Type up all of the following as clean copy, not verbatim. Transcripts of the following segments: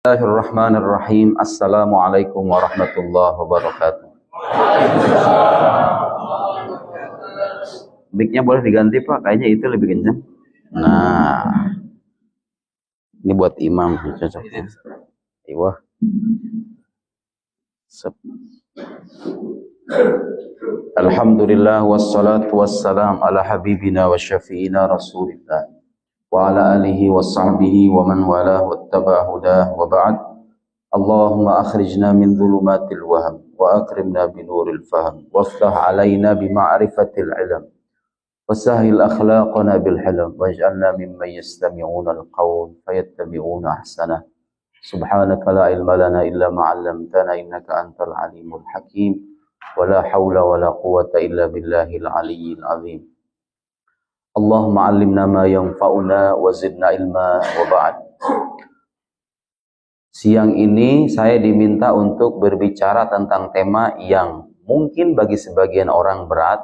Bismillahirrahmanirrahim. Assalamualaikum warahmatullahi wabarakatuh. Mic-nya boleh diganti Pak, kayaknya itu lebih kencang. Nah, ini buat imam cocok. Iwah. Alhamdulillah wassalatu wassalam ala habibina wa syafi'ina rasulillah wa ala alihi wa sahbihi wa man walah wattaba hudah wa ba'd. Allahumma akhrijna min dhulumatil waham wa akrimna binuril faham waftah alaina bima'rifatil ilm wasahil akhlaqana bil hilm waj'alna mimman yastami'una al-qawl fayattabi'una ahsanah. Subhanaka la ilma lana illa ma 'allamtana innaka antal alimul hakim wa la haula wa la quwwata illa billahil aliyyil azim. Allahumma 'allimna ma yanfa'una wa zidna ilma wa ba'd. Siang ini saya diminta untuk berbicara tentang tema yang mungkin bagi sebagian orang berat,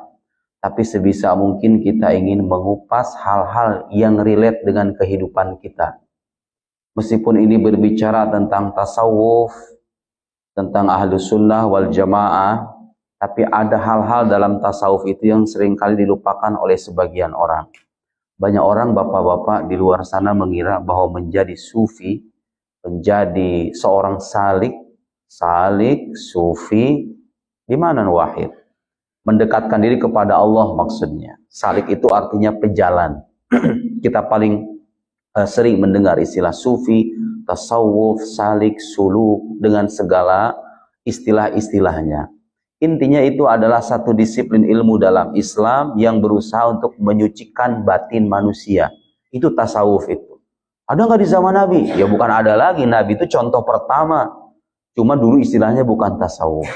tapi sebisa mungkin kita ingin mengupas hal-hal yang relate dengan kehidupan kita. Meskipun ini berbicara tentang tasawuf, tentang ahlus sunnah wal jamaah, tapi ada hal-hal dalam tasawuf itu yang seringkali dilupakan oleh sebagian orang. Banyak orang, bapak-bapak di luar sana mengira bahwa menjadi sufi, menjadi seorang salik, sufi, di mana wahid? Mendekatkan diri kepada Allah maksudnya. Salik itu artinya pejalan. Kita paling sering mendengar istilah sufi, tasawuf, salik, suluk, dengan segala istilah-istilahnya. Intinya itu adalah satu disiplin ilmu dalam Islam yang berusaha untuk menyucikan batin manusia. Itu tasawuf itu. Ada nggak di zaman Nabi? Ya bukan ada lagi. Nabi itu contoh pertama. Cuma dulu istilahnya bukan tasawuf.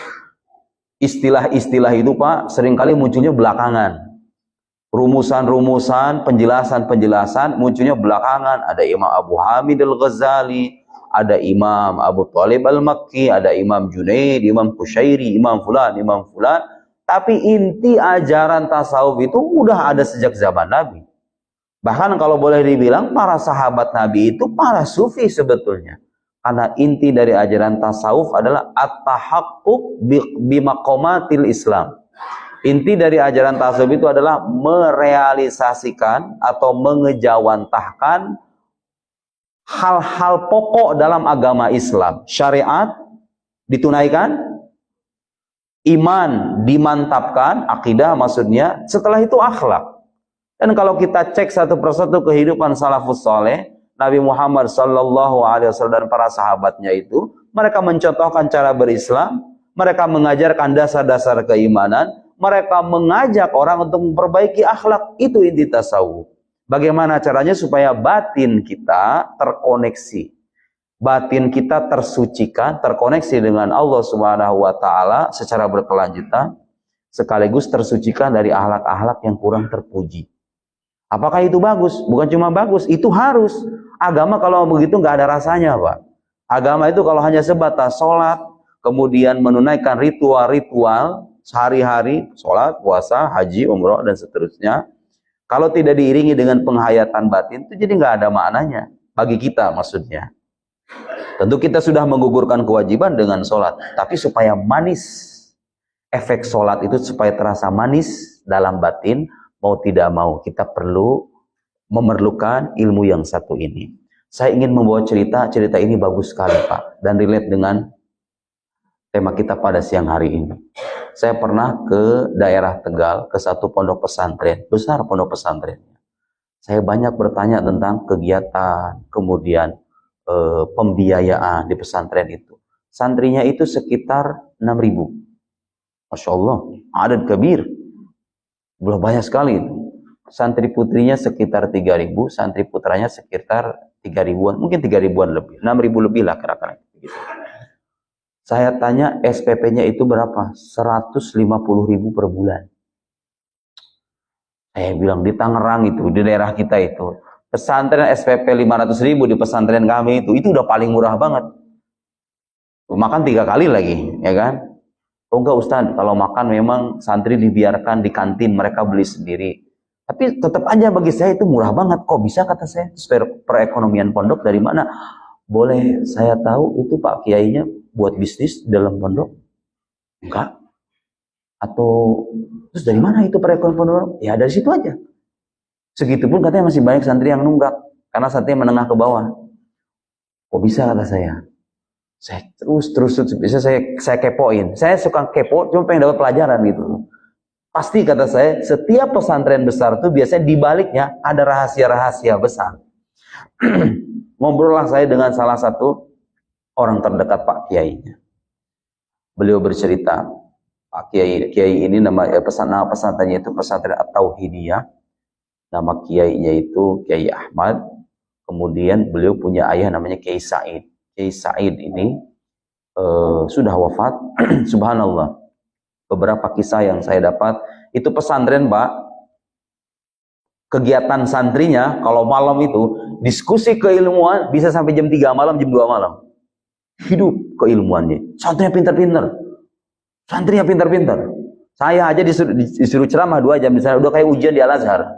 Istilah-istilah itu Pak seringkali munculnya belakangan. Rumusan-rumusan, penjelasan-penjelasan munculnya belakangan. Ada Imam Abu Hamid al-Ghazali, ada Imam Abu Thalib al-Makki, ada Imam Junaid, Imam Qushairi, Imam Fulan. Tapi inti ajaran tasawuf itu udah ada sejak zaman Nabi. Bahkan kalau boleh dibilang para sahabat Nabi itu para sufi sebetulnya. Karena inti dari ajaran tasawuf adalah at-tahaqquq bimaqamatil Islam. Inti dari ajaran tasawuf itu adalah merealisasikan atau mengejawantahkan hal-hal pokok dalam agama Islam. Syariat ditunaikan, iman dimantapkan, akidah maksudnya, setelah itu akhlak. Dan kalau kita cek satu persatu kehidupan salafus saleh, Nabi Muhammad SAW dan para sahabatnya itu, mereka mencontohkan cara berislam, mereka mengajarkan dasar-dasar keimanan, mereka mengajak orang untuk memperbaiki akhlak. Itu inti tasawuf. Bagaimana caranya supaya batin kita terkoneksi, batin kita tersucikan, terkoneksi dengan Allah Subhanahu wa taala secara berkelanjutan, sekaligus tersucikan dari akhlak-akhlak yang kurang terpuji. Apakah itu bagus? Bukan cuma bagus, itu harus. Agama kalau begitu nggak ada rasanya, Pak. Agama itu kalau hanya sebatas sholat, kemudian menunaikan ritual-ritual sehari-hari, sholat, puasa, haji, umroh, dan seterusnya, kalau tidak diiringi dengan penghayatan batin, itu jadi nggak ada maknanya. Bagi kita maksudnya. Tentu kita sudah menggugurkan kewajiban dengan sholat, tapi supaya manis, efek sholat itu supaya terasa manis dalam batin, mau tidak mau kita perlu memerlukan ilmu yang satu ini. Saya ingin membawa cerita ini bagus sekali Pak, dan relate dengan tema kita pada siang hari ini. Saya pernah ke daerah Tegal, ke satu pondok pesantren, besar pondok pesantrennya. Saya banyak bertanya tentang kegiatan, kemudian pembiayaan di pesantren itu. Santrinya itu sekitar 6.000. Masya Allah, adat kabir. Belum banyak sekali. Santri putrinya sekitar 3.000, santri putranya sekitar 3.000-an, mungkin 3.000-an lebih, 6.000 lebih lah kira-kira gitu. Saya tanya SPP-nya itu berapa? 150.000 per bulan. Saya bilang di Tangerang itu, di daerah kita itu, pesantren SPP 500.000 di pesantren kami itu udah paling murah banget. Makan 3 kali lagi, ya kan? Oh enggak Ustaz, kalau makan memang santri dibiarkan di kantin, mereka beli sendiri. Tapi tetap aja bagi saya itu murah banget. Kok bisa kata saya? Perekonomian pondok dari mana? boleh saya tahu itu Pak Kiainya buat bisnis dalam pondok? Enggak. Atau terus dari mana itu perekonomian pondok? Ya dari situ aja. Segitupun katanya masih banyak santri yang nunggak karena santri menengah ke bawah. Kok bisa, kata saya? Saya terus bisa saya kepoin. Saya suka kepo, cuma pengen dapat pelajaran gitu. Pasti, kata saya, setiap pesantren besar itu biasanya di baliknya ada rahasia-rahasia besar. Ngobrollah saya dengan salah satu orang terdekat Pak Kiainya. Beliau bercerita, Pak Kiai ini nama pesantrennya itu pesantren At-Tauhidiyah. Nama kiainya itu Kiai Ahmad. Kemudian beliau punya ayah namanya Kiai Said. Kiai Said ini sudah wafat. Subhanallah. Beberapa kisah yang saya dapat, itu pesantren Pak, kegiatan santrinya kalau malam itu diskusi keilmuan bisa sampai jam 3 malam, jam 2 malam. Hidup keilmuannya. Santrinya pintar-pintar. Santrinya pintar-pintar. Saya aja disuruh ceramah 2 jam di sana, udah kayak ujian di Al-Azhar.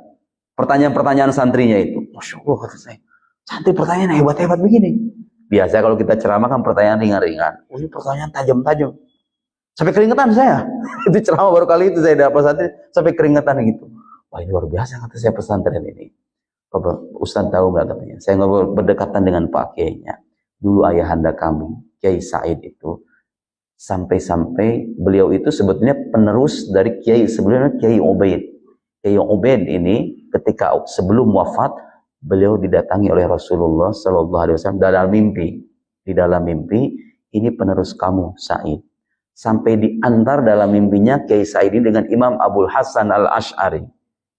Pertanyaan-pertanyaan santrinya itu, Masya Allah, kata saya, santri pertanyaan hebat-hebat begini. Biasa kalau kita ceramah kan pertanyaan ringan-ringan. Oh, ini pertanyaan tajam-tajam. Sampai keringetan saya. Itu ceramah baru kali itu saya dapat santri sampai keringetan gitu. Wah, ini luar biasa, kata saya, pesantren ini. Ustaz tahu nggak, katanya? Saya ngobrol berdekatan dengan Pak Kiainya. Dulu ayahanda kami, Kiai Said itu, sampai-sampai beliau itu sebetulnya penerus dari Kiai sebelumnya, Kiai Ubaid. Kiai Ubaid ini ketika sebelum wafat, beliau didatangi oleh Rasulullah Sallallahu Alaihi Wasallam dalam mimpi. Di dalam mimpi, ini penerus kamu, Said. Sampai diantar dalam mimpinya Kiai Said ini dengan Imam Abul Hasan Al-Ash'ari,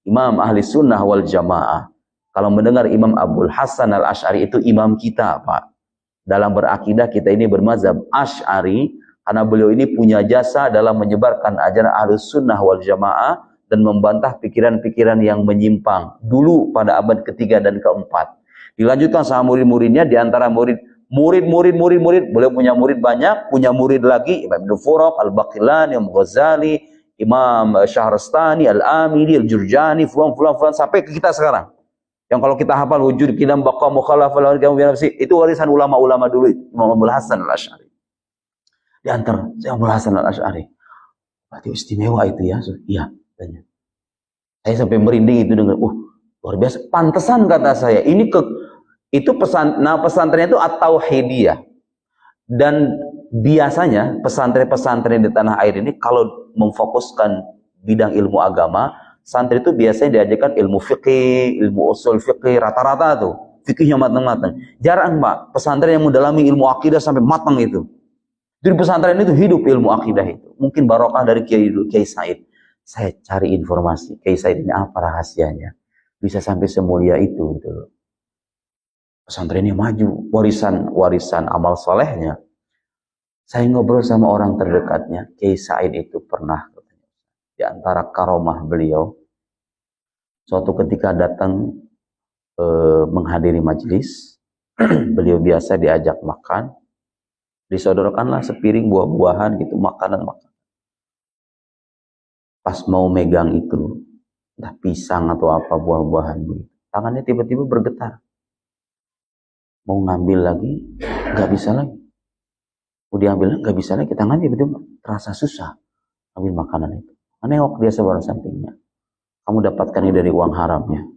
Imam Ahli Sunnah wal Jamaah. Kalau mendengar Imam Abul Hasan Al-Ash'ari itu imam kita, Pak. Dalam berakidah kita ini bermazhab Ash'ari, karena beliau ini punya jasa dalam menyebarkan ajaran Ahli Sunnah wal Jamaah dan membantah pikiran-pikiran yang menyimpang dulu pada abad ketiga dan keempat. Dilanjutkan sama murid-muridnya, diantara murid, beliau punya murid banyak, punya murid lagi, Imam Ibn Furaq, Al-Baqillani, Imam Ghazali, Imam Syahrastani, Al-Amili, Al-Jurjani, fulan, sampai ke kita sekarang. Yang kalau kita hafal wujud kidam baqa mukhalafah itu warisan ulama-ulama dulu, Imam Abul Hasan Al-Ash'ari. Diantar Imam Abul Hasan Al-Ash'ari. Berarti istimewa itu ya? Iya. Saya sampai merinding itu dengan, luar biasa. Pantesan, kata saya, ini itu pesantrennya itu At-Tauhidiyah. Dan biasanya pesantren-pesantren di tanah air ini kalau memfokuskan bidang ilmu agama, santri itu biasanya diajarkan ilmu fikih, ilmu usul fikih, rata-rata tuh fikihnya matang-matang. Jarang, Pak, pesantren yang mendalami ilmu akidah sampai matang itu. Jadi pesantren itu hidup ilmu akidah itu. Mungkin barokah dari Kiai Said. Saya cari informasi, Kiai Said ini apa rahasianya? Bisa sampai semulia itu gitu loh. Pesantrennya maju, warisan amal solehnya. Saya ngobrol sama orang terdekatnya, Kiai Said itu pernah, di antara karomah beliau, suatu ketika datang menghadiri majelis, beliau biasa diajak makan, disodorkanlah sepiring buah-buahan gitu, makanan. Pas mau megang itu, entah pisang atau apa buah-buahan, tangannya tiba-tiba bergetar. Mau ngambil lagi, nggak bisa lagi. Mau diambil, nggak bisa lagi. Tangannya tiba-tiba terasa susah ambil makanan itu. Nengok dia sebelah sampingnya. Kamu dapatkan ini dari uang haramnya.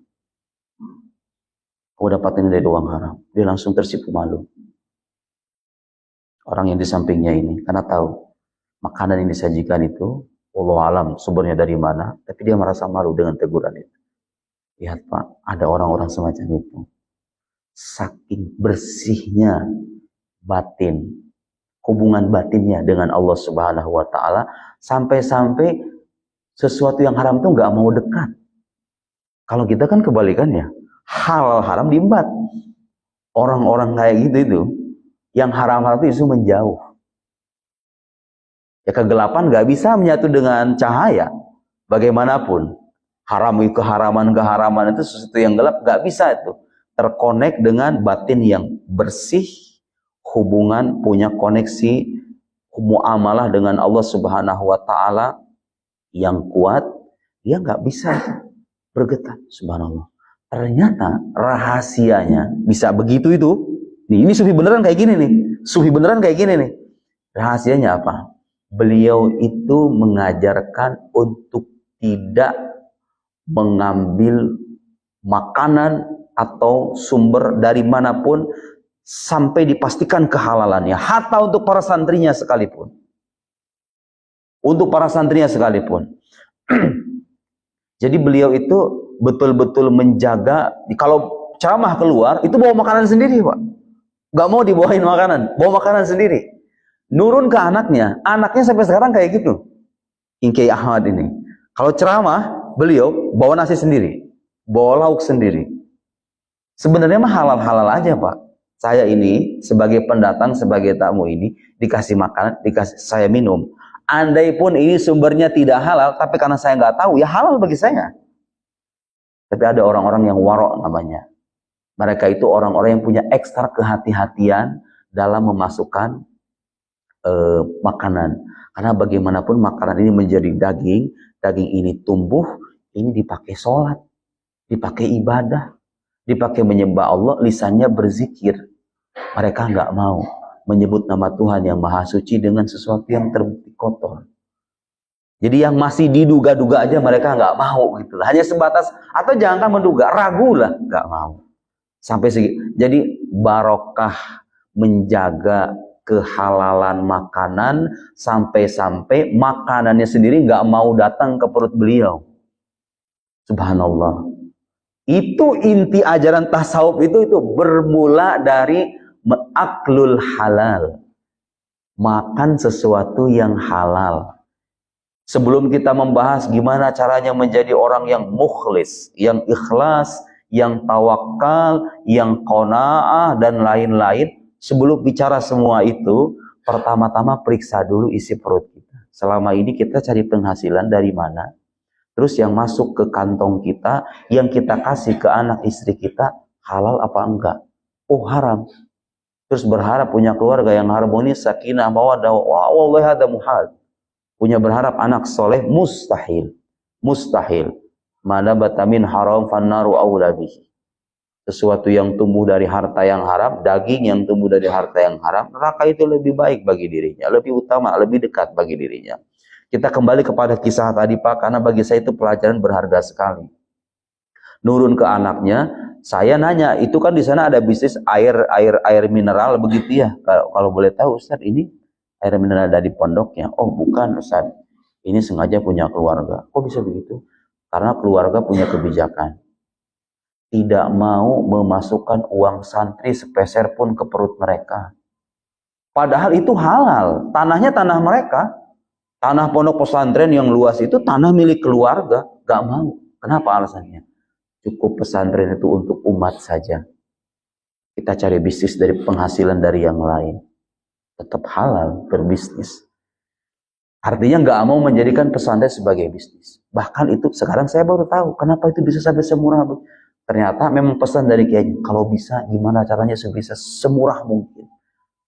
Kamu dapatkan ini dari uang haram. Dia langsung tersipu malu. Orang yang di sampingnya ini, karena tahu makanan yang disajikan itu Allah alam sumbernya dari mana, tapi dia merasa malu dengan teguran itu. Lihat, Pak, ada orang-orang semacam itu. Saking bersihnya batin, hubungan batinnya dengan Allah Subhanahu wa Ta'ala, sampai-sampai sesuatu yang haram itu nggak mau dekat. Kalau kita kan kebalikannya, hal haram diembat. Orang-orang kayak gitu itu, yang haram-haram itu justru menjauh. Ya, kegelapan nggak bisa menyatu dengan cahaya. Bagaimanapun, keharaman itu sesuatu yang gelap, nggak bisa itu terkonek dengan batin yang bersih, hubungan punya koneksi muamalah dengan Allah Subhanahu wa Ta'ala yang kuat, dia nggak bisa bergetar. Subhanallah. Ternyata rahasianya bisa begitu itu, Ini sufi beneran kayak gini nih. Sufi beneran kayak gini nih. Rahasianya apa? Beliau itu mengajarkan untuk tidak mengambil makanan atau sumber dari manapun sampai dipastikan kehalalannya. Hatta untuk para santrinya sekalipun. Untuk para santrinya sekalipun. Jadi beliau itu betul-betul menjaga, kalau ceramah keluar, itu bawa makanan sendiri, Pak. Gak mau dibawain makanan, bawa makanan sendiri. Nurun ke anaknya sampai sekarang kayak gitu. Kiai Ahmad ini. Kalau ceramah, beliau bawa nasi sendiri, bawa lauk sendiri. Sebenarnya mah halal-halal aja, Pak. Saya ini sebagai pendatang, sebagai tamu ini dikasih makanan, dikasih saya minum. Andai pun ini sumbernya tidak halal, tapi karena saya nggak tahu, ya halal bagi saya. Tapi ada orang-orang yang warok namanya. Mereka itu orang-orang yang punya ekstra kehati-hatian dalam memasukkan makanan. Karena bagaimanapun makanan ini menjadi daging, daging ini tumbuh, ini dipakai sholat, dipakai ibadah, dipakai menyembah Allah, lisannya berzikir. Mereka nggak mau menyebut nama Tuhan yang Maha Suci dengan sesuatu yang terbukti kotor. Jadi yang masih diduga-duga aja mereka nggak mau gitu. Hanya sebatas, atau jangan menduga, ragu lah, nggak mau. Sampai segi. Jadi barokah menjaga kehalalan makanan sampai-sampai makanannya sendiri nggak mau datang ke perut beliau. Subhanallah. Itu inti ajaran tasawuf itu bermula dari aklul halal. Makan sesuatu yang halal. Sebelum kita membahas gimana caranya menjadi orang yang mukhlis, yang ikhlas, yang tawakal, yang qanaah dan lain-lain, sebelum bicara semua itu, pertama-tama periksa dulu isi perut kita. Selama ini kita cari penghasilan dari mana? Terus yang masuk ke kantong kita, yang kita kasih ke anak istri kita, halal apa enggak? Oh, haram. Terus berharap punya keluarga yang harmonis, sakinah, mawaddah, wallahi hada muhal. Punya berharap anak soleh, mustahil. Mustahil. Mana batamin haram fannaru aula bihi. Sesuatu yang tumbuh dari harta yang haram, daging yang tumbuh dari harta yang haram, neraka itu lebih baik bagi dirinya, lebih utama, lebih dekat bagi dirinya. Kita kembali kepada kisah tadi, Pak, karena bagi saya itu pelajaran berharga sekali. Nurun ke anaknya, saya nanya, itu kan di sana ada bisnis air mineral begitu ya? Kalau boleh tahu, Ustaz, ini air mineral dari pondoknya? Oh, bukan, Ustaz. Ini sengaja punya keluarga. Kok bisa begitu? Karena keluarga punya kebijakan. Tidak mau memasukkan uang santri sepeser pun ke perut mereka. Padahal itu halal. Tanahnya tanah mereka. Tanah pondok pesantren yang luas itu tanah milik keluarga. Gak mau. Kenapa alasannya? Cukup pesantren itu untuk umat saja. Kita cari bisnis dari penghasilan dari yang lain. Tetap halal berbisnis. Artinya nggak mau menjadikan pesantren sebagai bisnis. Bahkan itu sekarang saya baru tahu kenapa itu bisa sampai semurah. Ternyata memang pesan dari kiai, kalau bisa gimana caranya sebisa semurah mungkin.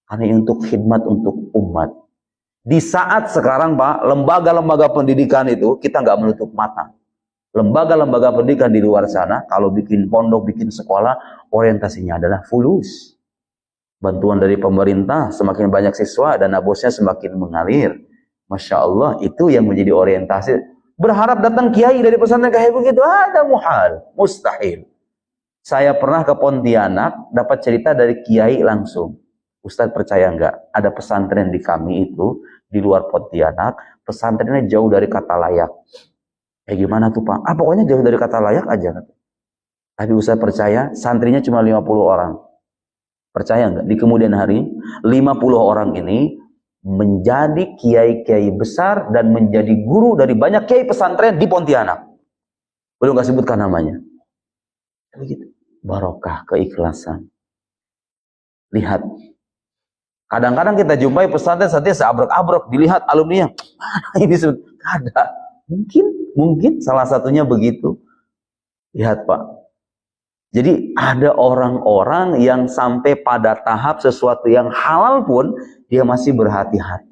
Karena untuk khidmat untuk umat. Di saat sekarang, Pak, lembaga-lembaga pendidikan itu kita nggak menutup mata. Lembaga-lembaga pendidikan di luar sana, kalau bikin pondok, bikin sekolah, orientasinya adalah fulus. Bantuan dari pemerintah, semakin banyak siswa, dana bosnya semakin mengalir. Masya Allah, itu yang menjadi orientasi. Berharap datang kiai dari pesantren kayak begitu, ada muhal, mustahil. Saya pernah ke Pontianak, dapat cerita dari kiai langsung. Ustadz percaya nggak? Ada pesantren di kami itu, di luar Pontianak, pesantrennya jauh dari kata layak. Gimana tuh, Pak? Pokoknya jauh dari kata layak aja. Tapi Ustadz percaya, santrinya cuma 50 orang. Percaya nggak? Di kemudian hari, 50 orang ini menjadi kiai-kiai besar dan menjadi guru dari banyak kiai pesantren di Pontianak. Belum nggak sebutkan namanya. Begitu. Barokah, keikhlasan. Lihat. Kadang-kadang kita jumpai pesantren saatnya seabrek-abrek, dilihat alumni yang ini ada. Mungkin salah satunya begitu. Lihat, Pak. Jadi ada orang-orang yang sampai pada tahap sesuatu yang halal pun dia masih berhati-hati.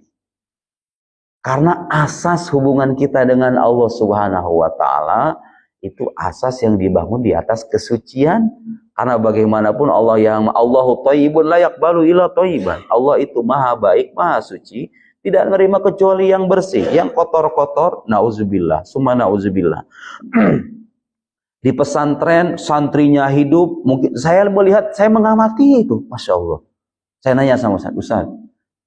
Karena asas hubungan kita dengan Allah Subhanahu wa Ta'ala itu asas yang dibangun di atas kesucian. Karena bagaimanapun Allahu thayyibun la yaqbalu illa thayyiban. Allah itu maha baik, maha suci, tidak menerima kecuali yang bersih. Yang kotor-kotor, nauzubillah, summa nauzubillah. Di pesantren, santrinya hidup, mungkin saya melihat, saya mengamati itu, Masya Allah. Saya nanya sama Ustaz,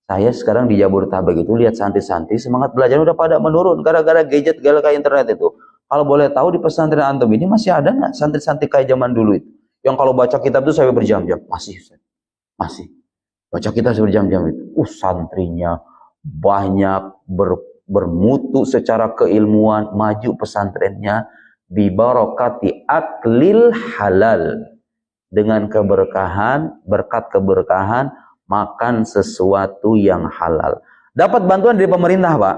saya sekarang di Jabodetabek itu lihat santri-santri semangat belajar udah pada menurun gara-gara gadget, gara-gara internet itu. Kalau boleh tahu di pesantren antum ini masih ada nggak santri-santri kayak zaman dulu itu? Yang kalau baca kitab itu saya berjam-jam. Masih. Baca kitab saya berjam-jam itu. Santrinya banyak, bermutu secara keilmuan, maju pesantrennya, bibarakati aklil halal. Dengan keberkahan, berkat keberkahan, makan sesuatu yang halal. Dapat bantuan dari pemerintah, Pak.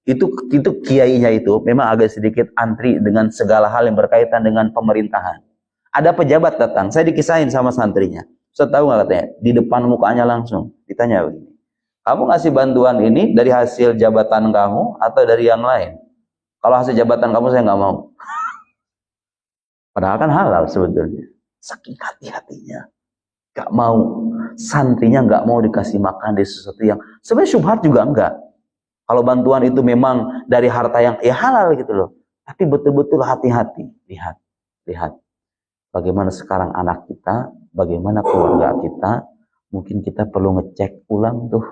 Itu kiainya itu memang agak sedikit antri dengan segala hal yang berkaitan dengan pemerintahan. Ada pejabat datang, saya dikisahin sama santrinya. Saya tahu nggak katanya? Di depan mukanya langsung ditanya begini. Kamu ngasih bantuan ini dari hasil jabatan kamu atau dari yang lain? Kalau hasil jabatan kamu saya nggak mau. Padahal kan halal sebetulnya. Saking hati-hatinya, nggak mau. Santrinya nggak mau dikasih makan dari sesuatu yang sebenarnya syubhat juga enggak. Kalau bantuan itu memang dari harta yang ya halal gitu loh. Tapi betul-betul hati-hati. Lihat. Bagaimana sekarang anak kita, bagaimana keluarga kita, mungkin kita perlu ngecek ulang tuh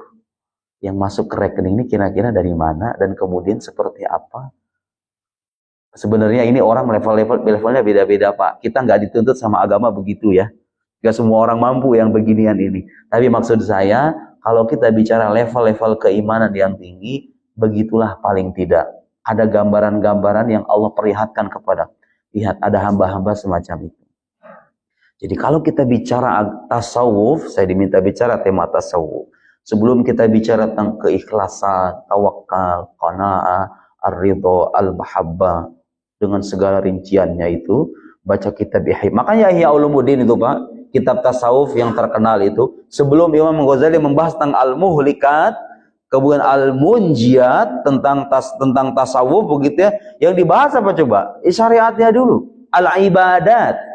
yang masuk ke rekening ini kira-kira dari mana dan kemudian seperti apa. Sebenarnya ini orang levelnya beda-beda, Pak. Kita nggak dituntut sama agama begitu ya. Gak semua orang mampu yang beginian ini. Tapi maksud saya, kalau kita bicara level-level keimanan yang tinggi, begitulah paling tidak. Ada gambaran-gambaran yang Allah perlihatkan kepada. Lihat, ada hamba-hamba semacam itu. Jadi kalau kita bicara tasawuf, saya diminta bicara tema tasawuf. Sebelum kita bicara tentang keikhlasan, tawakal, qanaah, ar-ridha, al-mahabbah, dengan segala rinciannya itu, baca kitab Ihya. Makanya Ihya Ulumuddin itu, Pak, kitab tasawuf yang terkenal itu, sebelum Imam Ghazali membahas tentang al-muhlikat, kemudian al-munjiat, tentang tasawuf begitu ya, yang dibahas apa coba? Syariatnya dulu, al-ibadat.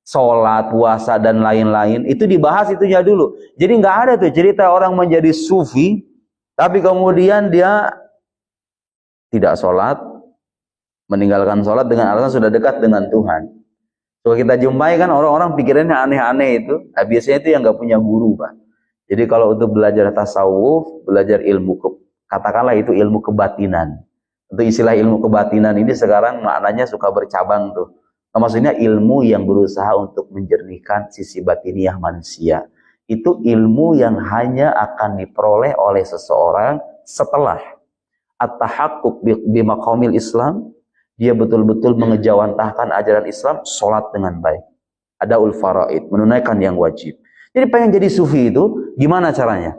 Sholat, puasa, dan lain-lain, itu dibahas itunya dulu. Jadi nggak ada tuh cerita orang menjadi sufi, tapi kemudian dia tidak sholat, meninggalkan sholat dengan alasan sudah dekat dengan Tuhan. Kalau kita jumpai kan orang-orang pikirannya aneh-aneh itu, nah, biasanya itu yang nggak punya guru, Pak. Jadi kalau untuk belajar tasawuf, belajar ilmu, katakanlah itu ilmu kebatinan. Untuk istilah ilmu kebatinan ini sekarang maknanya suka bercabang tuh. Maksudnya ilmu yang berusaha untuk menjernihkan sisi batiniah manusia. Itu ilmu yang hanya akan diperoleh oleh seseorang setelah at-tahaqquq bi maqamil Islam, dia betul-betul mengejawantahkan ajaran Islam, sholat dengan baik. Adaul faraid, menunaikan yang wajib. Jadi pengen jadi sufi itu gimana caranya?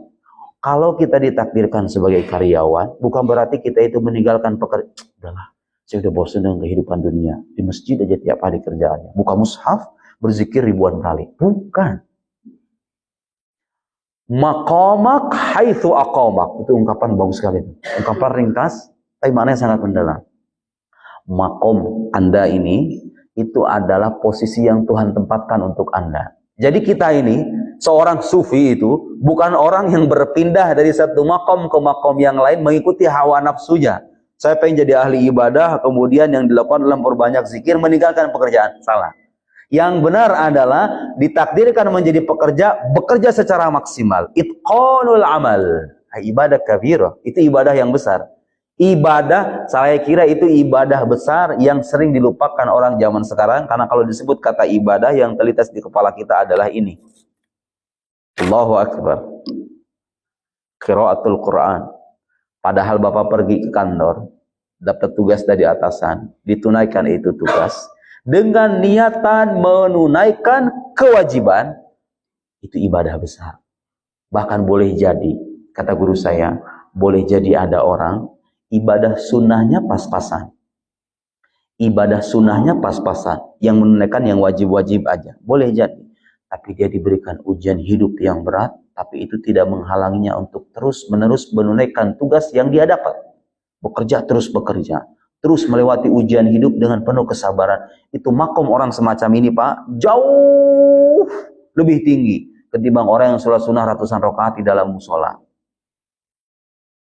Kalau kita ditakdirkan sebagai karyawan, bukan berarti kita itu meninggalkan pekerjaan. Udahlah, saya udah bosan dengan kehidupan dunia. Di masjid aja tiap hari kerjaannya. Buka mushaf, berzikir ribuan kali. Bukan. Maqamak haitsu aqamak. Itu ungkapan bagus sekali. Ungkapan ringkas, tapi maknanya sangat mendalam. Maqam Anda ini, itu adalah posisi yang Tuhan tempatkan untuk Anda. Jadi kita ini, seorang sufi itu, bukan orang yang berpindah dari satu maqam ke maqam yang lain, mengikuti hawa nafsunya. Saya pengen jadi ahli ibadah, kemudian yang dilakukan dalam perbanyak zikir, meninggalkan pekerjaan. Salah. Yang benar adalah ditakdirkan menjadi pekerja, bekerja secara maksimal. Itqanul amal. Ibadah kabirah. Itu ibadah yang besar. Ibadah, saya kira itu ibadah besar yang sering dilupakan orang zaman sekarang. Karena kalau disebut kata ibadah, yang terlintas di kepala kita adalah ini. Allahu Akbar. Qiraatul Quran. Padahal Bapak pergi ke kantor, dapat tugas dari atasan, ditunaikan itu tugas, dengan niatan menunaikan kewajiban, itu ibadah besar. Bahkan boleh jadi, kata guru saya, boleh jadi ada orang, ibadah sunnahnya pas-pasan. Ibadah sunnahnya pas-pasan, yang menunaikan yang wajib-wajib aja. Boleh jadi. Tapi dia diberikan ujian hidup yang berat, tapi itu tidak menghalanginya untuk terus-menerus menunaikan tugas yang dia dapat. Bekerja terus bekerja. terus melewati ujian hidup dengan penuh kesabaran. Itu makom orang semacam ini Pak, jauh lebih tinggi ketimbang orang yang sholat sunnah ratusan rakaat di dalam musola.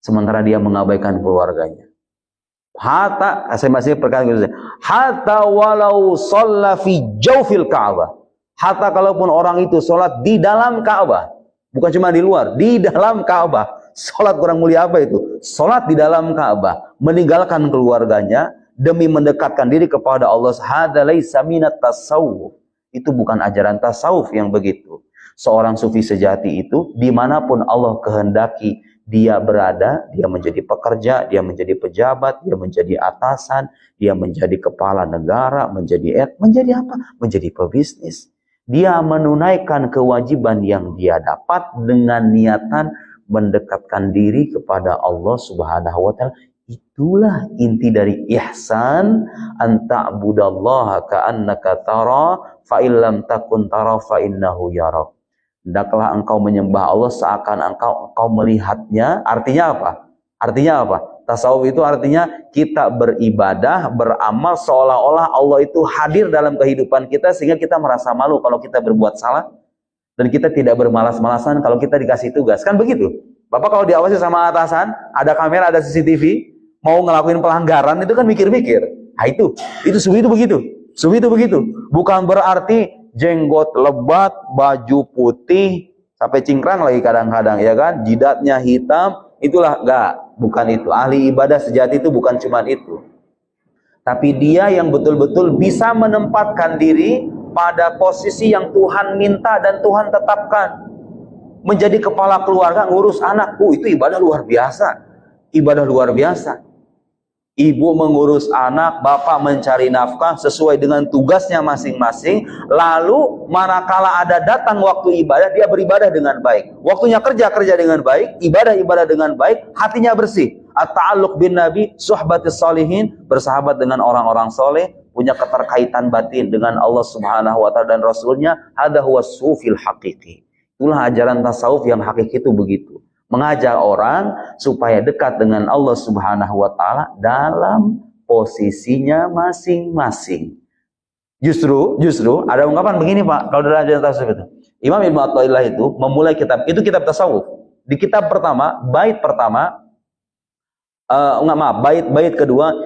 Sementara dia mengabaikan keluarganya. Saya masih perkatakan gitu. Hatta walau shalla fi jawfil Ka'bah. Hatta kalaupun orang itu sholat di dalam Ka'bah, bukan cuma di luar, di dalam Ka'bah. Sholat kurang mulia apa itu? Sholat di dalam Ka'bah, meninggalkan keluarganya demi mendekatkan diri kepada Allah. Hadza laisa minat tasawuf. Itu bukan ajaran tasawuf yang begitu. Seorang sufi sejati itu dimanapun Allah kehendaki dia berada, dia menjadi pekerja, dia menjadi pejabat, dia menjadi atasan, dia menjadi kepala negara, menjadi apa? Menjadi pebisnis. Dia menunaikan kewajiban yang dia dapat dengan niatan mendekatkan diri kepada Allah Subhanahu wa taala. Itulah inti dari ihsan, anta'budallaha ka'annaka tara fa illam takun tara fa innahu yarak. Hendaklah engkau menyembah Allah seakan engkau melihatnya. Artinya apa? Artinya apa? Tasawuf itu artinya kita beribadah, beramal seolah-olah Allah itu hadir dalam kehidupan kita sehingga kita merasa malu kalau kita berbuat salah. Dan kita tidak bermalas-malasan kalau kita dikasih tugas. Kan begitu? Bapak kalau diawasi sama atasan, ada kamera, ada CCTV, mau ngelakuin pelanggaran, itu kan mikir-mikir. Nah itu sufi itu begitu. Sufi itu begitu. Bukan berarti jenggot lebat, baju putih, sampai cingkrang lagi kadang-kadang, ya kan? Jidatnya hitam, itulah enggak. Bukan itu. Ahli ibadah sejati itu bukan cuma itu. Tapi dia yang betul-betul bisa menempatkan diri pada posisi yang Tuhan minta dan Tuhan tetapkan. Menjadi kepala keluarga, ngurus anak. Itu ibadah luar biasa. Ibadah luar biasa. Ibu mengurus anak, bapak mencari nafkah sesuai dengan tugasnya masing-masing. Lalu manakala ada datang waktu ibadah, dia beribadah dengan baik. Waktunya kerja dengan baik, ibadah dengan baik, hatinya bersih. At-ta'alluq bin Nabi, suhbatis salihin, bersahabat dengan orang-orang soleh, punya keterkaitan batin dengan Allah Subhanahu wa taala dan Rasulnya. Hadza huwa sufil haqiqi. Itulah ajaran tasawuf yang hakiki itu begitu. Mengajak orang supaya dekat dengan Allah Subhanahu wa taala dalam posisinya masing-masing. Justru ada ungkapan begini Pak, kalau dalam ajaran tasawuf itu. Imam Ibnu Athaillah itu memulai kitab tasawuf. Di kitab pertama, bait pertama, bait kedua,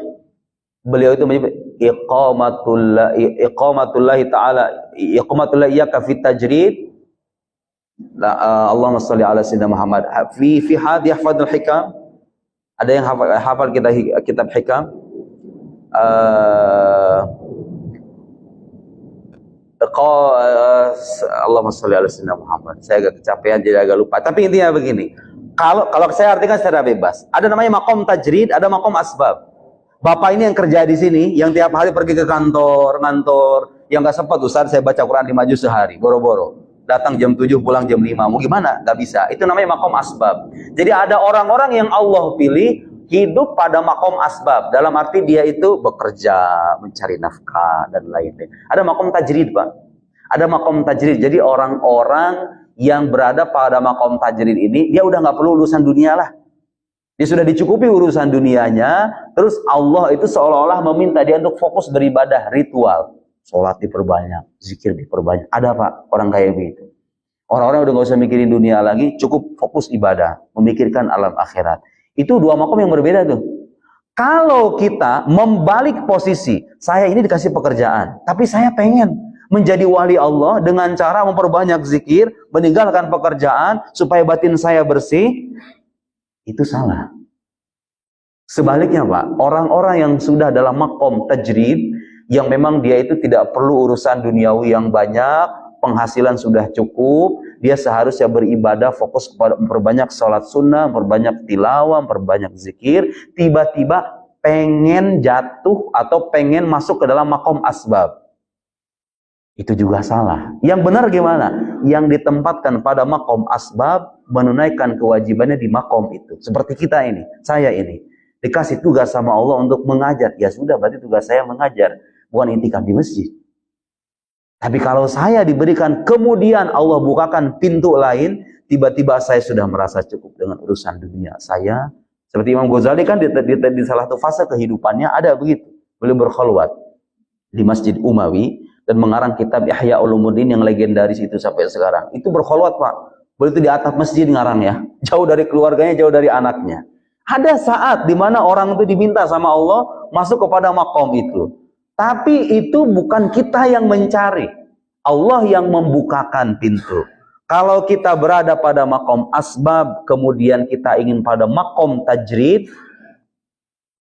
beliau itu menyebut iqamatullahi ta'ala, iqamatullahi iyyaka fit tajrid. Allahumma shalli ala sayyidina Muhammad fi had yahfadul hikam. Ada yang hafal kita kitab hikam? Allahumma shalli ala sayyidina Muhammad. Saya agak kecapean jadi agak lupa. Tapi intinya begini. Kalau saya artikan secara bebas, ada namanya makom tajrid, ada makom asbab. Bapak ini yang kerja di sini, yang tiap hari pergi ke kantor, yang nggak sempat Ustaz saya baca Quran 5 juz sehari, boro-boro. Datang jam 7, pulang jam 5. Mau gimana? Nggak bisa. Itu namanya makom asbab. Jadi ada orang-orang yang Allah pilih hidup pada makom asbab. Dalam arti dia itu bekerja, mencari nafkah, dan lain-lain. Ada makom tajrid, Pak. Ada makom tajrid. Jadi orang-orang yang berada pada makom tajrid ini, dia udah nggak perlu urusan dunia lah. Dia sudah dicukupi urusan dunianya. Terus Allah itu seolah-olah meminta dia untuk fokus beribadah, ritual. Sholat diperbanyak, zikir diperbanyak. Ada Pak orang kayak begitu. Orang-orang udah gak usah mikirin dunia lagi, cukup fokus ibadah, memikirkan alam akhirat. Itu dua makom yang berbeda tuh. Kalau kita membalik posisi, saya ini dikasih pekerjaan, tapi saya pengen menjadi wali Allah dengan cara memperbanyak zikir, meninggalkan pekerjaan supaya batin saya bersih, itu salah. Sebaliknya Pak, orang-orang yang sudah dalam makom tajrid, yang memang dia itu tidak perlu urusan duniawi yang banyak, penghasilan sudah cukup, dia seharusnya beribadah, fokus kepada memperbanyak sholat sunnah, memperbanyak tilawah, memperbanyak zikir, tiba-tiba pengen jatuh atau pengen masuk ke dalam makom asbab. Itu juga salah. Yang benar gimana? Yang ditempatkan pada makom asbab, menunaikan kewajibannya di makom itu. Seperti kita ini, saya ini. Dikasih tugas sama Allah untuk mengajar. Ya sudah, berarti tugas saya mengajar. Bukan intikaf di masjid. Tapi kalau saya diberikan kemudian Allah bukakan pintu lain, tiba-tiba saya sudah merasa cukup dengan urusan dunia saya Seperti Imam Ghazali kan di salah satu fase kehidupannya ada begitu. Beliau berkhalwat di Masjid Umawi dan mengarang kitab Ihya Ulumuddin yang legendaris itu sampai sekarang. Itu berkhalwat, Pak. Beliau itu di atap masjid ngarang ya. Jauh dari keluarganya, jauh dari anaknya. Ada saat di mana orang itu diminta sama Allah masuk kepada makom itu. Tapi itu bukan kita yang mencari. Allah yang membukakan pintu. Kalau kita berada pada makom asbab, kemudian kita ingin pada makom tajrid,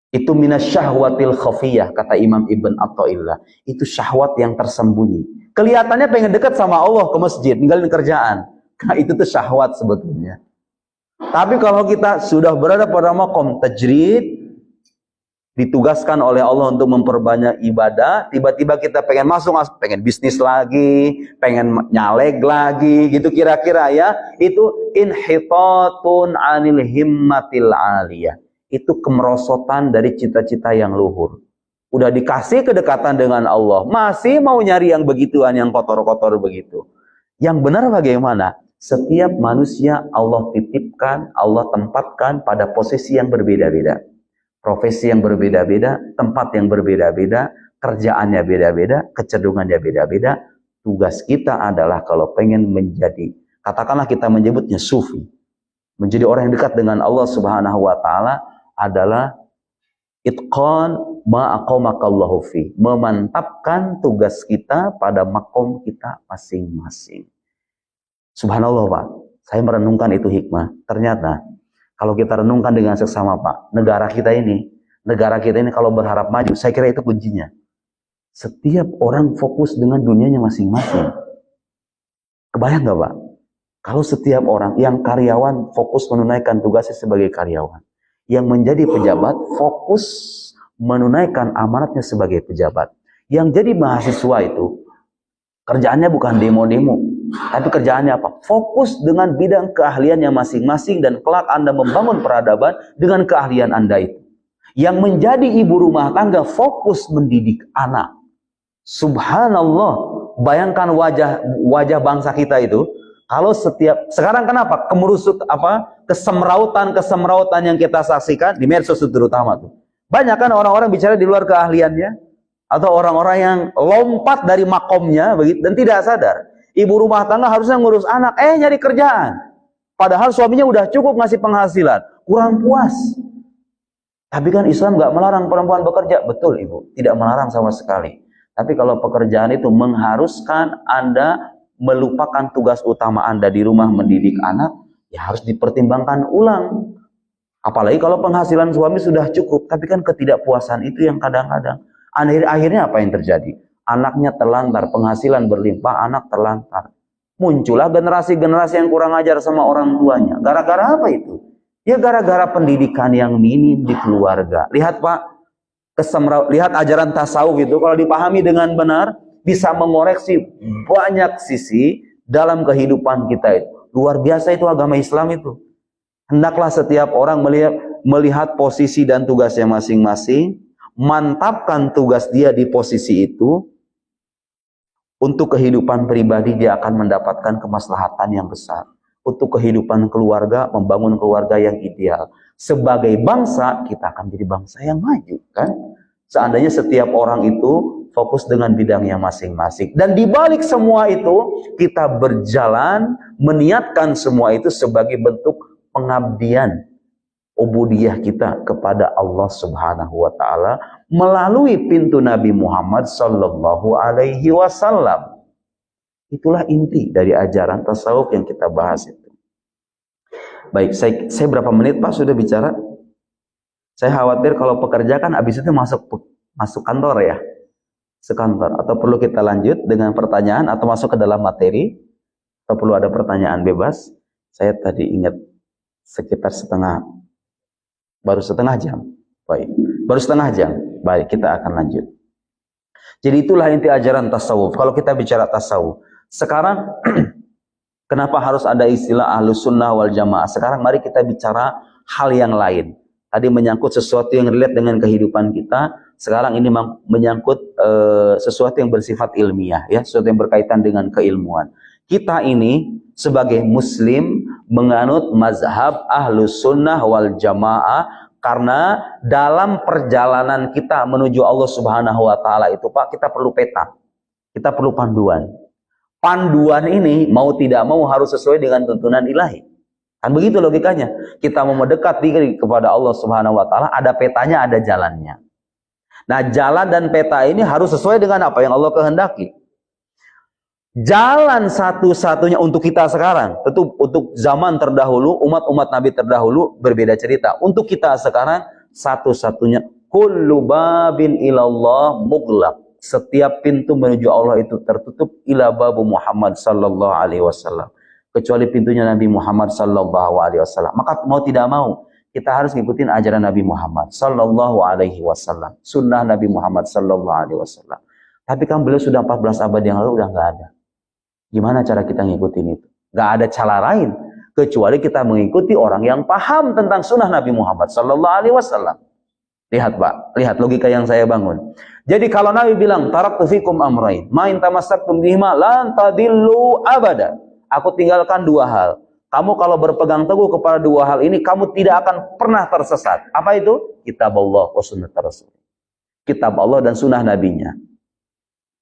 itu minasyahwatil khafiyah, kata Imam Ibn Athaillah. Itu syahwat yang tersembunyi. Kelihatannya pengen dekat sama Allah ke masjid, ninggalin kerjaan. Nah, itu tuh syahwat sebetulnya. Tapi kalau kita sudah berada pada makom tajrid, ditugaskan oleh Allah untuk memperbanyak ibadah, tiba-tiba kita pengen masuk, pengen bisnis lagi, pengen nyaleg lagi, gitu kira-kira ya, itu inhitatun anil himmatil aliyah. Itu kemerosotan dari cita-cita yang luhur. Udah dikasih kedekatan dengan Allah, masih mau nyari yang begituan, yang kotor-kotor begitu. Yang benar bagaimana? Setiap manusia Allah titipkan, Allah tempatkan pada posisi yang berbeda-beda. Profesi yang berbeda-beda, tempat yang berbeda-beda, kerjaannya beda-beda, kecenderungannya beda-beda. Tugas kita adalah kalau pengen menjadi, katakanlah kita menyebutnya sufi, menjadi orang yang dekat dengan Allah Subhanahu wa taala adalah itqan ma aqamakallahu fi, memantapkan tugas kita pada makom kita masing-masing. Subhanallah, Pak. Saya merenungkan itu hikmah. Ternyata kalau kita renungkan dengan seksama, Pak, negara kita ini kalau berharap maju, saya kira itu kuncinya. Setiap orang fokus dengan dunianya masing-masing. Kebayang nggak, Pak? Kalau setiap orang yang karyawan fokus menunaikan tugasnya sebagai karyawan, yang menjadi pejabat fokus menunaikan amanatnya sebagai pejabat, yang jadi mahasiswa itu kerjaannya bukan demo-demo, tapi kerjaannya apa? Fokus dengan bidang keahliannya masing-masing dan kelak Anda membangun peradaban dengan keahlian Anda itu. Yang menjadi ibu rumah tangga fokus mendidik anak. Subhanallah, bayangkan wajah bangsa kita itu. Kalau sekarang kenapa? Kesemrautan yang kita saksikan di medsos terutama tuh. Banyak kan orang-orang bicara di luar keahliannya. Atau orang-orang yang lompat dari makomnya begitu, dan tidak sadar. Ibu rumah tangga harusnya ngurus anak, nyari kerjaan. Padahal suaminya udah cukup ngasih penghasilan, kurang puas. Tapi kan Islam nggak melarang perempuan bekerja. Betul, Ibu, tidak melarang sama sekali. Tapi kalau pekerjaan itu mengharuskan Anda melupakan tugas utama Anda di rumah mendidik anak, ya harus dipertimbangkan ulang. Apalagi kalau penghasilan suami sudah cukup, tapi kan ketidakpuasan itu yang kadang-kadang. Akhirnya apa yang terjadi? Anaknya terlantar, penghasilan berlimpah, anak terlantar. Muncullah generasi-generasi yang kurang ajar sama orang tuanya. Gara-gara apa itu? Ya gara-gara pendidikan yang minim di keluarga. Lihat, Pak, lihat ajaran tasawuf itu kalau dipahami dengan benar bisa mengoreksi banyak sisi dalam kehidupan kita itu. Luar biasa itu agama Islam itu. Hendaklah setiap orang melihat posisi dan tugasnya masing-masing, mantapkan tugas dia di posisi itu. Untuk kehidupan pribadi dia akan mendapatkan kemaslahatan yang besar. Untuk kehidupan keluarga, membangun keluarga yang ideal. Sebagai bangsa, kita akan jadi bangsa yang maju, kan? Seandainya setiap orang itu fokus dengan bidangnya masing-masing. Dan dibalik semua itu, kita berjalan meniatkan semua itu sebagai bentuk pengabdian, ubudiyah kita kepada Allah Subhanahu wa taala melalui pintu Nabi Muhammad sallallahu alaihi wasallam. Itulah inti dari ajaran tasawuf yang kita bahas itu. Baik, saya berapa menit, Pak, sudah bicara? Saya khawatir kalau pekerja kan habis itu masuk kantor ya. Sekantor, atau perlu kita lanjut dengan pertanyaan atau masuk ke dalam materi, atau perlu ada pertanyaan bebas? Saya tadi ingat sekitar baru setengah jam. Baik, baru setengah jam. Baik, kita akan lanjut. Jadi itulah inti ajaran tasawuf. Kalau kita bicara tasawuf, sekarang kenapa harus ada istilah ahlus sunnah wal jamaah? Sekarang mari kita bicara hal yang lain. Tadi menyangkut sesuatu yang relate dengan kehidupan kita. Sekarang ini menyangkut sesuatu yang bersifat ilmiah, ya, sesuatu yang berkaitan dengan keilmuan. Kita ini sebagai muslim menganut mazhab ahlus sunnah wal jamaah, karena dalam perjalanan kita menuju Allah Subhanahu wa Ta'ala itu Pak, kita perlu peta, kita perlu panduan. Panduan ini mau tidak mau harus sesuai dengan tuntunan ilahi. Kan begitu logikanya. Kita mau mendekat diri kepada Allah Subhanahu wa Ta'ala, ada petanya, ada jalannya. Nah, jalan dan peta ini harus sesuai dengan apa yang Allah kehendaki. Jalan satu-satunya untuk kita sekarang, tentu untuk zaman terdahulu, umat-umat Nabi terdahulu berbeda cerita. Untuk kita sekarang, satu-satunya kullu babin ilallah mughlaq. Setiap pintu menuju Allah itu tertutup ila babu Muhammad sallallahu alaihi wasallam. Kecuali pintunya Nabi Muhammad sallallahu alaihi wasallam. Maka mau tidak mau, kita harus ngikutin ajaran Nabi Muhammad sallallahu alaihi wasallam. Sunnah Nabi Muhammad sallallahu alaihi wasallam. Tapi kan beliau sudah 14 abad yang lalu udah nggak ada. Gimana cara kita ngikutin itu? Gak ada cara lain kecuali kita mengikuti orang yang paham tentang sunnah Nabi Muhammad sallallahu alaihi wasallam. Lihat Pak, lihat logika yang saya bangun. Jadi kalau Nabi bilang taraktu fikum amrayn, ma in tamassaktum bihima lan tadillu abada. Aku tinggalkan dua hal. Kamu kalau berpegang teguh kepada dua hal ini, kamu tidak akan pernah tersesat. Apa itu? Kitab Allah wa sunnah Rasul. Kitab Allah dan sunnah nabinya.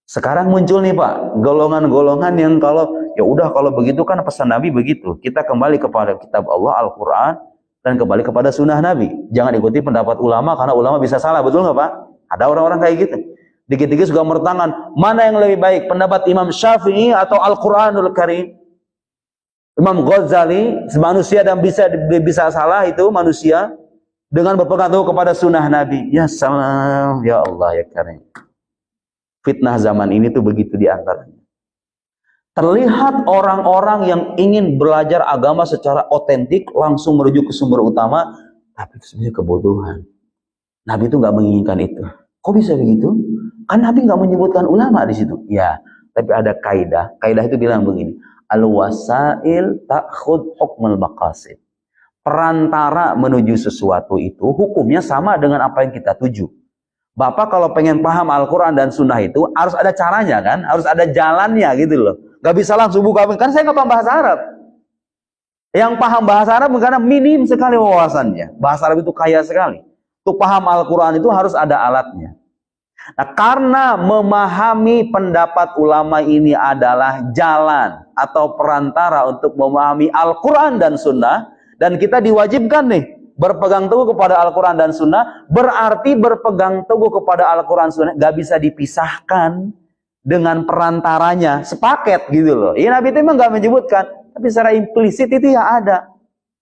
Sekarang muncul nih Pak, golongan-golongan yang kalau ya udah kalau begitu kan pesan Nabi begitu. Kita kembali kepada kitab Allah, Al-Qur'an, dan kembali kepada sunnah Nabi. Jangan ikuti pendapat ulama karena ulama bisa salah, betul nggak Pak? Ada orang-orang kayak gitu. Dikit-dikit juga mertangan, mana yang lebih baik, pendapat Imam Syafi'i atau Al-Qur'anul Karim? Imam Ghazali, manusia dan bisa salah itu manusia dengan berpegang teguh kepada sunnah Nabi. Ya salam, ya Allah ya Karim. Fitnah zaman ini tuh begitu diantaranya. Terlihat orang-orang yang ingin belajar agama secara otentik langsung merujuk ke sumber utama, tapi itu sebenarnya kebodohan. Nabi itu nggak menginginkan itu. Kok bisa begitu? Kan Nabi nggak menyebutkan ulama di situ. Ya, tapi ada kaidah. Kaidah itu bilang begini: al-wasail ta'khud hukmul maqasid. Perantara menuju sesuatu itu hukumnya sama dengan apa yang kita tuju. Bapak kalau pengen paham Al-Quran dan Sunnah itu harus ada caranya kan, harus ada jalannya gitu loh. Gak bisa langsung buka, kan saya nggak paham bahasa Arab. Yang paham bahasa Arab karena minim sekali wawasannya. Bahasa Arab itu kaya sekali. Untuk paham Al-Quran itu harus ada alatnya. Nah, karena memahami pendapat ulama ini adalah jalan atau perantara untuk memahami Al-Quran dan Sunnah, dan kita diwajibkan nih berpegang teguh kepada Al-Quran dan Sunnah, berarti berpegang teguh kepada Al-Quran Sunnah gak bisa dipisahkan dengan perantaranya, sepaket gitu loh. Ya Nabi itu memang gak menyebutkan, tapi secara implisit itu ya ada.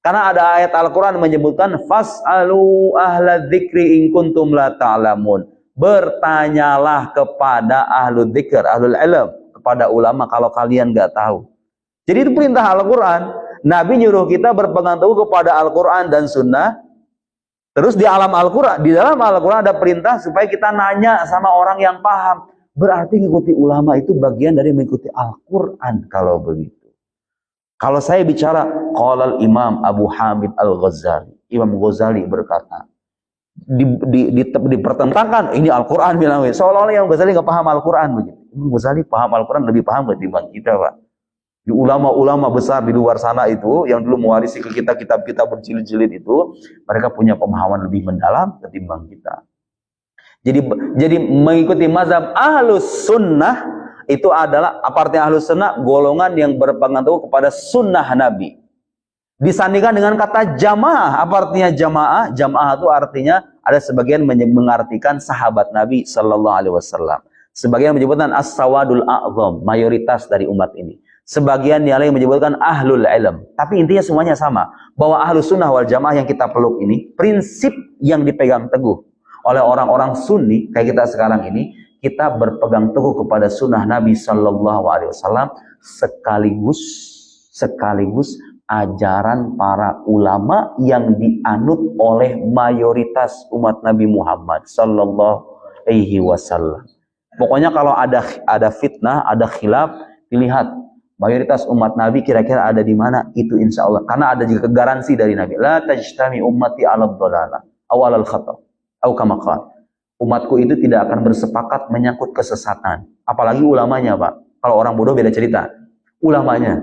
Karena ada ayat Al-Quran menyebutkan fas'alu ahla dzikri in kuntum la ta'lamun. Bertanyalah kepada ahlu dzikr, ahlul ilm, kepada ulama kalau kalian gak tahu. Jadi itu perintah Al-Quran. Nabi nyuruh kita berpegang teguh kepada Al-Quran dan Sunnah. Terus di dalam Al-Quran ada perintah supaya kita nanya sama orang yang paham. Berarti mengikuti ulama itu bagian dari mengikuti Al-Quran kalau begitu. Kalau saya bicara qala Imam Abu Hamid Al-Ghazali, Imam Ghazali berkata, dipertentangkan ini Al-Quran bilang, seolah-olah Imam Ghazali nggak paham Al-Quran begitu. Imam Ghazali paham Al-Quran, lebih paham ketimbang kita Pak. Di ulama-ulama besar di luar sana itu yang dulu mewarisi ke kita kitab-kitab berjilid-jilid itu, mereka punya pemahaman lebih mendalam ketimbang kita. Jadi mengikuti mazhab Ahlus Sunnah itu adalah apa artinya Ahlus Sunnah? Golongan yang berpegang teguh kepada sunnah Nabi. Disandingkan dengan kata jamaah. Apa artinya jamaah? Jamaah itu artinya ada sebagian mengartikan sahabat Nabi sallallahu alaihi wasallam. Sebagian menyebutkan as-sawadul a'zam, mayoritas dari umat ini. Sebagian yang lain menyebutkan ahlul ilm. Tapi intinya semuanya sama. Bahwa ahlus sunnah wal jamaah yang kita peluk ini, prinsip yang dipegang teguh oleh orang-orang sunni, kayak kita sekarang ini, kita berpegang teguh kepada sunnah Nabi Sallallahu Alaihi Wasallam sekaligus ajaran para ulama yang dianut oleh mayoritas umat Nabi Muhammad Sallallahu Alaihi Wasallam. Pokoknya kalau ada fitnah, ada khilaf, dilihat mayoritas umat Nabi kira-kira ada di mana, itu insya Allah. Karena ada juga garansi dari Nabi. La tajtami ummati ala dhalala aw ala al-khata aw kama qala. Umatku itu tidak akan bersepakat menyangkut kesesatan. Apalagi ulamanya Pak. Kalau orang bodoh beda cerita. Ulamanya.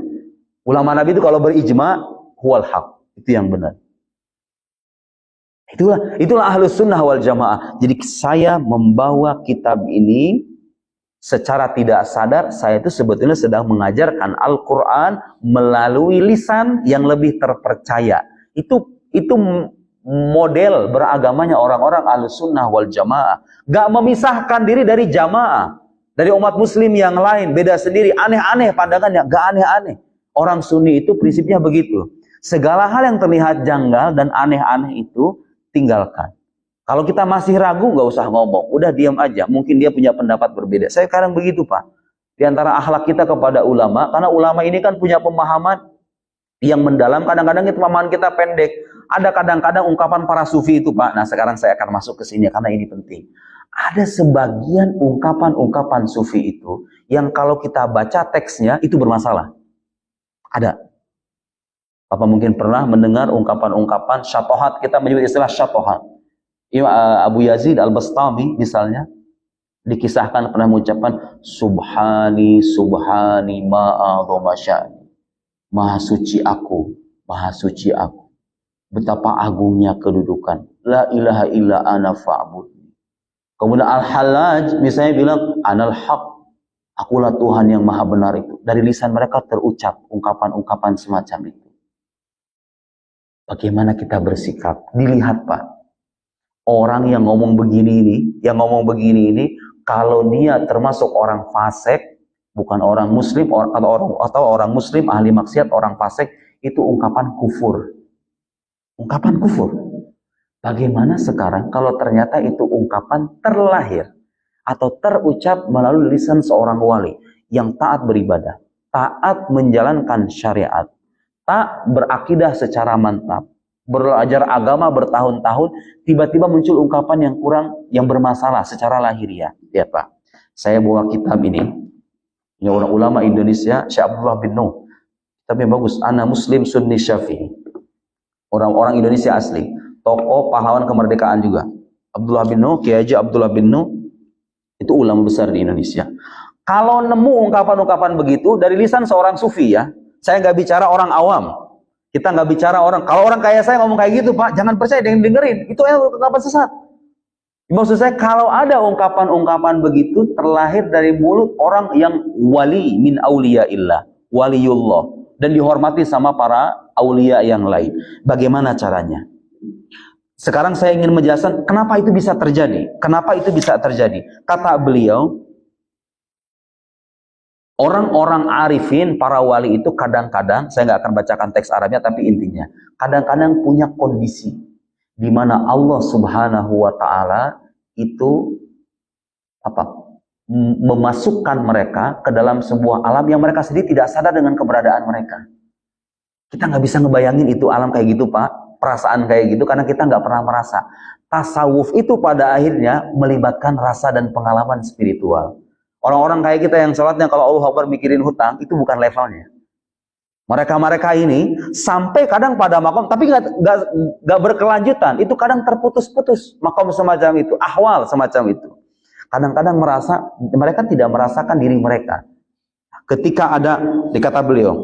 Ulama Nabi itu kalau berijma, huwal haq. Itu yang benar. Itulah ahlus sunnah wal jamaah. Jadi saya membawa kitab ini secara tidak sadar, saya itu sebetulnya sedang mengajarkan Al-Quran melalui lisan yang lebih terpercaya. Itu model beragamanya orang-orang ahlus sunnah wal jamaah. Gak memisahkan diri dari jamaah, dari umat muslim yang lain, beda sendiri, aneh-aneh pandangannya, gak aneh-aneh. Orang sunni itu prinsipnya begitu. Segala hal yang terlihat janggal dan aneh-aneh itu tinggalkan. Kalau kita masih ragu, nggak usah ngomong, udah diam aja. Mungkin dia punya pendapat berbeda. Saya sekarang begitu, Pak. Di antara akhlak kita kepada ulama, karena ulama ini kan punya pemahaman yang mendalam. Kadang-kadang itu pemahaman kita pendek. Ada kadang-kadang ungkapan para sufi itu, Pak. Nah, sekarang saya akan masuk ke sini karena ini penting. Ada sebagian ungkapan-ungkapan sufi itu yang kalau kita baca teksnya itu bermasalah. Ada. Apa mungkin pernah mendengar ungkapan-ungkapan syatohat, kita menyebut istilah syatohat. Abu Yazid Al-Bastami misalnya, dikisahkan pernah mengucapkan subhani ma'adhama sya'ni. Maha suci aku, betapa agungnya kedudukan. La ilaha illa ana fa'budni. Kemudian Al-Hallaj misalnya bilang anal haq, akulah Tuhan yang maha benar itu. Dari lisan mereka terucap ungkapan-ungkapan semacam itu. Bagaimana kita bersikap? Dilihat, Pak. Orang yang ngomong begini ini, kalau dia termasuk orang fasik, bukan orang muslim, atau orang muslim ahli maksiat, orang fasik, itu ungkapan kufur. Ungkapan kufur. Bagaimana sekarang kalau ternyata itu ungkapan terlahir atau terucap melalui lisan seorang wali yang taat beribadah, taat menjalankan syariat, tak berakidah secara mantap, belajar agama bertahun-tahun, tiba-tiba muncul ungkapan yang bermasalah secara lahiriah. Ya Pak, saya bawa kitab ini, orang ulama Indonesia, Syekh Abdullah bin Nuh, tapi bagus, Ana Muslim Sunni Syafi'i, orang-orang Indonesia asli, tokoh pahlawan kemerdekaan juga. Abdullah bin Nuh, Kiai Haji Abdullah bin Nuh, itu ulama besar di Indonesia. Kalau nemu ungkapan-ungkapan begitu dari lisan seorang sufi, ya, saya nggak bicara orang awam. Kita nggak bicara orang. Kalau orang kayak saya ngomong kayak gitu, Pak, jangan percaya, dengerin. Itu ungkapan sesat. Maksud saya, kalau ada ungkapan-ungkapan begitu terlahir dari mulut orang yang wali min auliyaillah, waliullah, dan dihormati sama para aulia yang lain. Bagaimana caranya? Sekarang saya ingin menjelaskan kenapa itu bisa terjadi. Kenapa itu bisa terjadi? Kata beliau, orang-orang arifin, para wali itu kadang-kadang, saya nggak akan bacakan teks Arabnya, tapi intinya, kadang-kadang punya kondisi di mana Allah Subhanahu wa Ta'ala itu memasukkan mereka ke dalam sebuah alam yang mereka sendiri tidak sadar dengan keberadaan mereka. Kita nggak bisa ngebayangin itu alam kayak gitu, Pak, perasaan kayak gitu, karena kita nggak pernah merasa. Tasawuf itu pada akhirnya melibatkan rasa dan pengalaman spiritual. Orang-orang kayak kita yang sholatnya kalau Allah Akbar mikirin hutang, itu bukan levelnya. Mereka ini sampai kadang pada makom, tapi nggak berkelanjutan. Itu kadang terputus-putus makom semacam itu, ahwal semacam itu. Kadang-kadang mereka tidak merasakan diri mereka. Ketika ada, dikata beliau,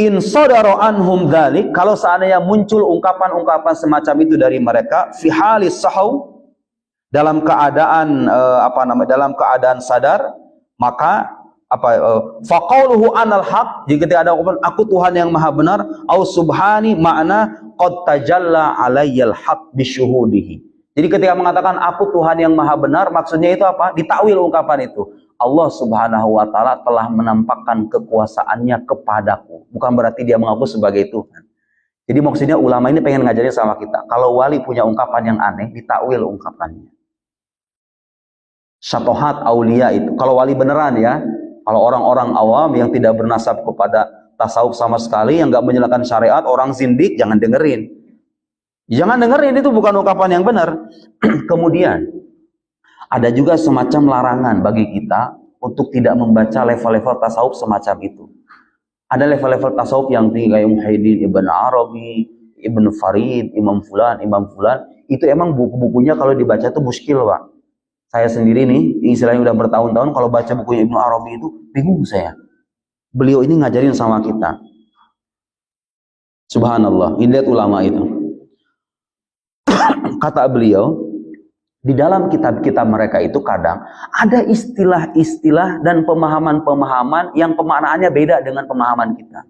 in sadara anhum dzalik, kalau seandainya muncul ungkapan-ungkapan semacam itu dari mereka, fi halis sahau, dalam keadaan dalam keadaan sadar, maka faqauluhu anal haq, jika ketika ada ungkapan aku Tuhan yang maha benar, au subhani makna qad tajalla alayyal haq bisyuhudihi. Jadi ketika mengatakan aku Tuhan yang maha benar, maksudnya itu apa? Ditakwil ungkapan itu. Allah Subhanahu wa Ta'ala telah menampakkan kekuasaannya kepadaku. Bukan berarti dia mengaku sebagai Tuhan. Jadi maksudnya ulama ini pengen ngajarin sama kita, kalau wali punya ungkapan yang aneh, ditakwil ungkapannya. Syatohat aulia itu, kalau wali beneran ya. Kalau orang-orang awam yang tidak bernasab kepada tasawuf sama sekali, yang nggak menjalankan syariat, orang zindik, jangan dengerin. Jangan dengerin, itu bukan ungkapan yang benar. Kemudian ada juga semacam larangan bagi kita untuk tidak membaca level-level tasawuf semacam itu. Ada level-level tasawuf yang tinggi kayak Muhyiddin Ibn Arabi, Ibn Farid, Imam Fulan, itu emang buku-bukunya kalau dibaca itu muskil, Pak. Saya sendiri nih, istilahnya udah bertahun-tahun, kalau baca bukunya Ibn Arabi itu bingung saya. Beliau ini ngajarin sama kita. Subhanallah, ini lihat ulama itu. Kata beliau, di dalam kitab-kitab mereka itu kadang ada istilah-istilah dan pemahaman-pemahaman yang pemaknaannya beda dengan pemahaman kita.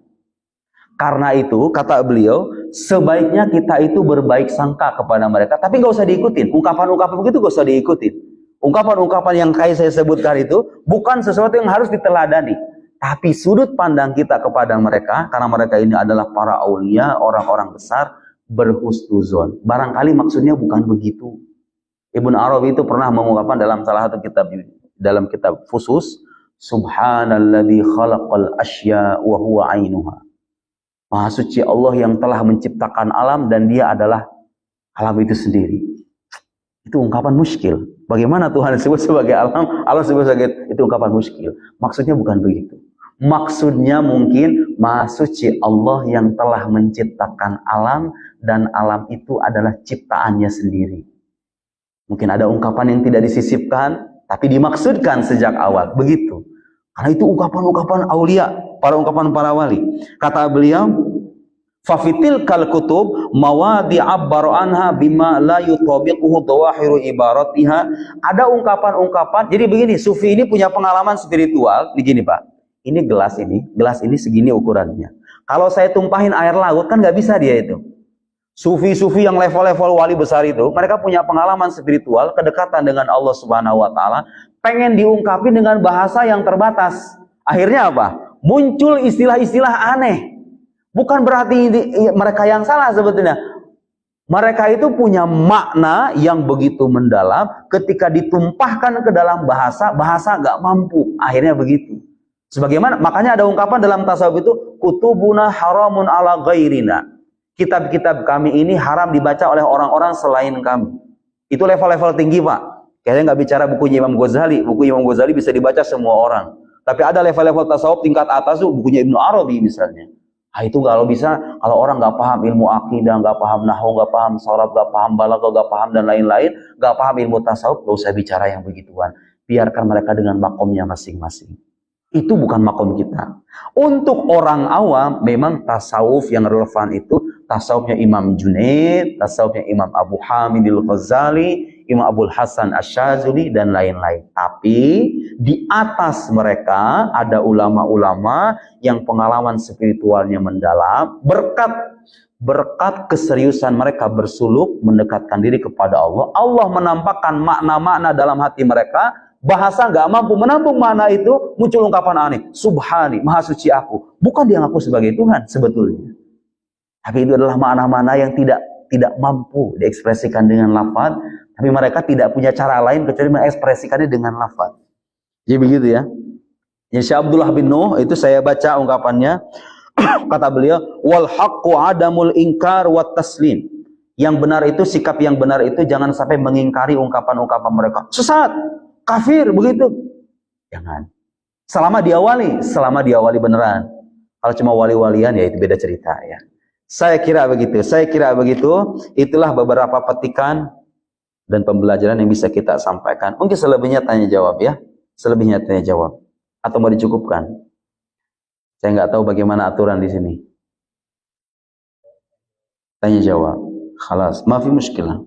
Karena itu, kata beliau, sebaiknya kita itu berbaik sangka kepada mereka, tapi nggak usah diikutin. Ungkapan-ungkapan begitu nggak usah diikutin. Ungkapan-ungkapan yang kayak saya sebutkan itu bukan sesuatu yang harus diteladani. Tapi sudut pandang kita kepada mereka, karena mereka ini adalah para aulia, orang-orang besar, berhusnuzon. Barangkali maksudnya bukan begitu. Ibnu Arabi itu pernah mengungkapkan dalam salah satu kitab, dalam kitab Fusus, Subhanalladzi khalaqal asya wa huwa ainuha. Maha suci Allah yang telah menciptakan alam dan dia adalah alam itu sendiri. Itu ungkapan muskil. Bagaimana Tuhan disebut sebagai alam, Allah disebut sebagai, itu ungkapan muskil. Maksudnya bukan begitu. Maksudnya mungkin Maha suci Allah yang telah menciptakan alam dan alam itu adalah ciptaannya sendiri. Mungkin ada ungkapan yang tidak disisipkan, tapi dimaksudkan sejak awal. Begitu. Karena itu ungkapan-ungkapan aulia, ungkapan para wali. Kata beliau, fafitil kal kutub mawadi abbaru anha bima la yutabiquhu dawahiru ibaratiha. Ada ungkapan-ungkapan. Jadi begini, sufi ini punya pengalaman spiritual. Begini Pak, ini gelas ini segini ukurannya. Kalau saya tumpahin air laut kan nggak bisa dia itu. Sufi-sufi yang level-level wali besar itu, mereka punya pengalaman spiritual, kedekatan dengan Allah Subhanahu wa taala, pengen diungkapin dengan bahasa yang terbatas. Akhirnya apa? Muncul istilah-istilah aneh. Bukan berarti mereka yang salah sebetulnya. Mereka itu punya makna yang begitu mendalam, ketika ditumpahkan ke dalam bahasa nggak mampu. Akhirnya begitu. Sebagaimana, makanya ada ungkapan dalam tasawuf itu, kutubuna haramun ala ghairina. Kitab-kitab kami ini haram dibaca oleh orang-orang selain kami. Itu level-level tinggi Pak. Kayaknya nggak bicara bukunya Imam Ghazali. Buku Imam Ghazali bisa dibaca semua orang. Tapi ada level-level tasawuf tingkat atas tuh bukunya Ibnu Arabi misalnya. Nah, itu kalau bisa, kalau orang nggak paham ilmu akidah, nggak paham nahwu, nggak paham sharaf, nggak paham balaghah, nggak paham dan lain-lain, nggak paham ilmu tasawuf, nggak usah bicara yang begituan. Biarkan mereka dengan makomnya masing-masing. Itu bukan makom kita. Untuk orang awam, memang tasawuf yang relevan itu tasawufnya Imam Junaid, tasawufnya Imam Abu Hamidil Ghazali, Imam Abul Hasan Asyazuli, dan lain-lain. Tapi di atas mereka ada ulama-ulama yang pengalaman spiritualnya mendalam, berkat keseriusan mereka bersuluk mendekatkan diri kepada Allah. Allah menampakkan makna-makna dalam hati mereka. Bahasa nggak mampu menampung makna itu, muncul ungkapan aneh. Subhani, maha suci aku. Bukan dia ngaku sebagai Tuhan sebetulnya. Tapi itu adalah makna-makna yang tidak mampu diekspresikan dengan lafaz. Tapi mereka tidak punya cara lain kecuali mengekspresikannya dengan lafaz. Jadi begitu ya. Ya, Syekh Abdullah bin Nuh itu saya baca ungkapannya. Kata beliau, wal haqqu adamul inkar wat taslim. Yang benar itu, sikap yang benar itu jangan sampai mengingkari ungkapan-ungkapan mereka. Sesat, kafir, begitu. Jangan. Selama diawali beneran. Kalau cuma wali-walian ya itu beda cerita ya. Saya kira begitu. Itulah beberapa petikan dan pembelajaran yang bisa kita sampaikan. Mungkin selebihnya tanya jawab ya. Selebihnya tanya jawab. Atau mau dicukupkan? Saya nggak tahu bagaimana aturan di sini. Tanya jawab. Khalas, ma fi mushkilah.